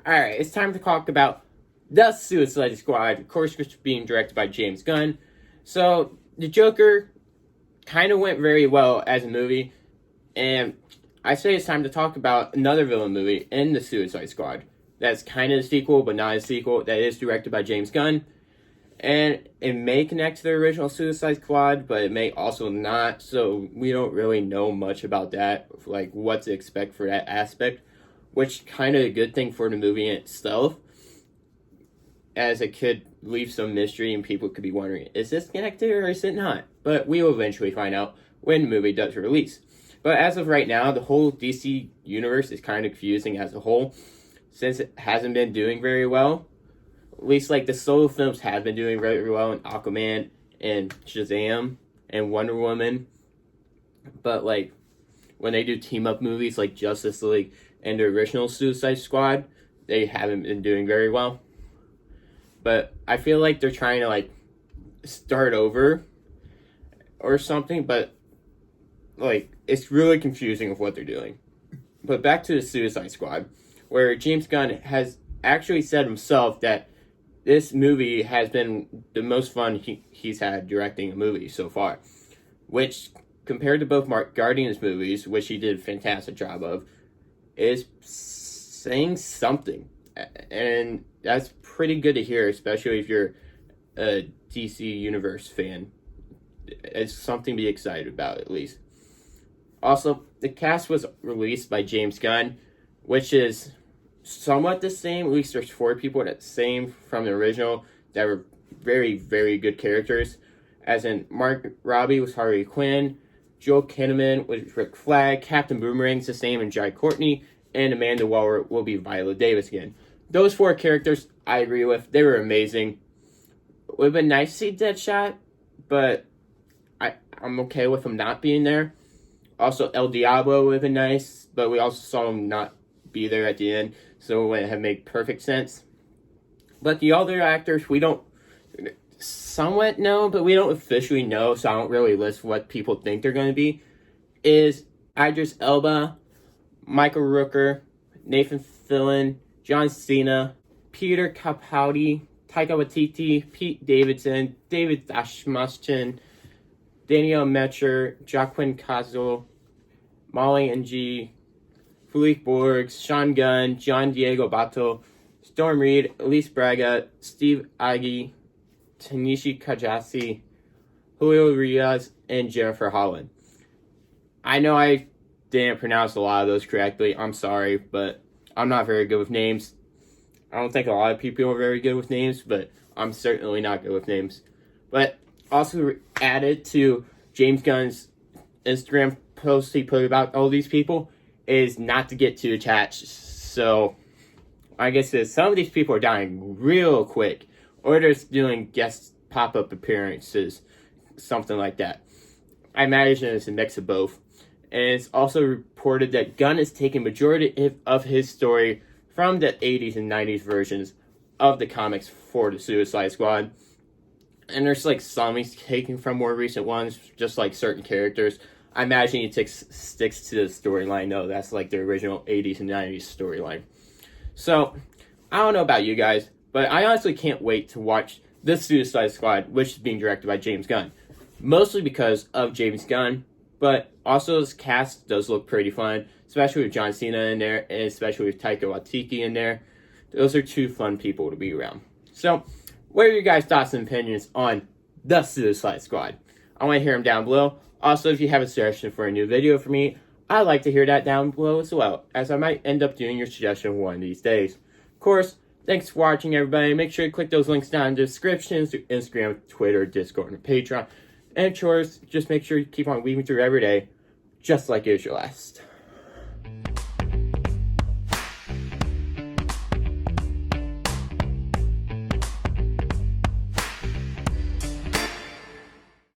Alright, it's time to talk about The Suicide Squad, of course, which is being directed by James Gunn. So, the Joker kind of went very well as a movie, and I say it's time to talk about another villain movie in The Suicide Squad. That's kind of a sequel, but not a sequel, that is directed by James Gunn. And it may connect to the original Suicide Squad, but it may also not, so we don't really know much about that, like what to expect for that aspect, which kind of a good thing for the movie in itself, as it could leave some mystery and people could be wondering, is this connected or is it not? But we will eventually find out when the movie does release. But as of right now, the whole DC universe is kind of confusing as a whole, since it hasn't been doing very well. At least, like, the solo films have been doing very well in Aquaman and Shazam and Wonder Woman. But, like, when they do team-up movies like Justice League and the original Suicide Squad, they haven't been doing very well. But I feel like they're trying to, like, start over or something, but, like, it's really confusing of what they're doing. But back to the Suicide Squad, where James Gunn has actually said himself that this movie has been the most fun he's had directing a movie so far. Which, compared to both Mark Guardians movies, which he did a fantastic job of, is saying something. And that's pretty good to hear, especially if you're a DC Universe fan. It's something to be excited about, at least. Also, the cast was released by James Gunn, which is somewhat the same. At least there's 4 people that same from the original that were very, very good characters. As in, Mark Robbie was Harley Quinn, Joel Kinnaman was Rick Flag, Captain Boomerang's the same and Jai Courtney, and Amanda Waller will be Viola Davis again. Those 4 characters, I agree with. They were amazing. It would have been nice to see Deadshot, but I'm okay with him not being there. Also, El Diablo would have been nice, but we also saw him not be there at the end, so it would have made perfect sense. But the other actors, we don't somewhat know, but we don't officially know, so I don't really list what people think they're going to be, is Idris Elba, Michael Rooker, Nathan Fillion, John Cena, Peter Capaldi, Taika Waititi, Pete Davidson, David Dashmashin, Danielle Metcher, Joaquin Cazzo, Molly Ng, Philippe Borges, Sean Gunn, John Diego Bato, Storm Reed, Elise Braga, Steve Agee, Tanishi Kajasi, Julio Riaz, and Jennifer Holland. I know I didn't pronounce a lot of those correctly. I'm sorry, but I'm not very good with names. I don't think a lot of people are very good with names, but I'm certainly not good with names. But also added to James Gunn's Instagram post he put about all these people is not to get too attached. So I guess some of these people are dying real quick, or they're just doing guest pop-up appearances, something like that. I imagine it's a mix of both. And it's also reported that Gunn is taking majority of his story from the 80s and 90s versions of the comics for the Suicide Squad. And there's like some he's taking from more recent ones, just like certain characters. I imagine he sticks to the storyline, though. That's like the original 80s and 90s storyline. So, I don't know about you guys, but I honestly can't wait to watch The Suicide Squad, which is being directed by James Gunn. Mostly because of James Gunn, but also his cast does look pretty fun, especially with John Cena in there, and especially with Taika Waititi in there. Those are 2 fun people to be around. So, what are your guys' thoughts and opinions on The Suicide Squad? I want to hear them down below. Also, if you have a suggestion for a new video for me, I'd like to hear that down below as well, as I might end up doing your suggestion one of these days. Of course, thanks for watching, everybody. Make sure to click those links down in the description to Instagram, Twitter, Discord, and Patreon. And of course, just make sure you keep on weaving through every day, just like it was your last.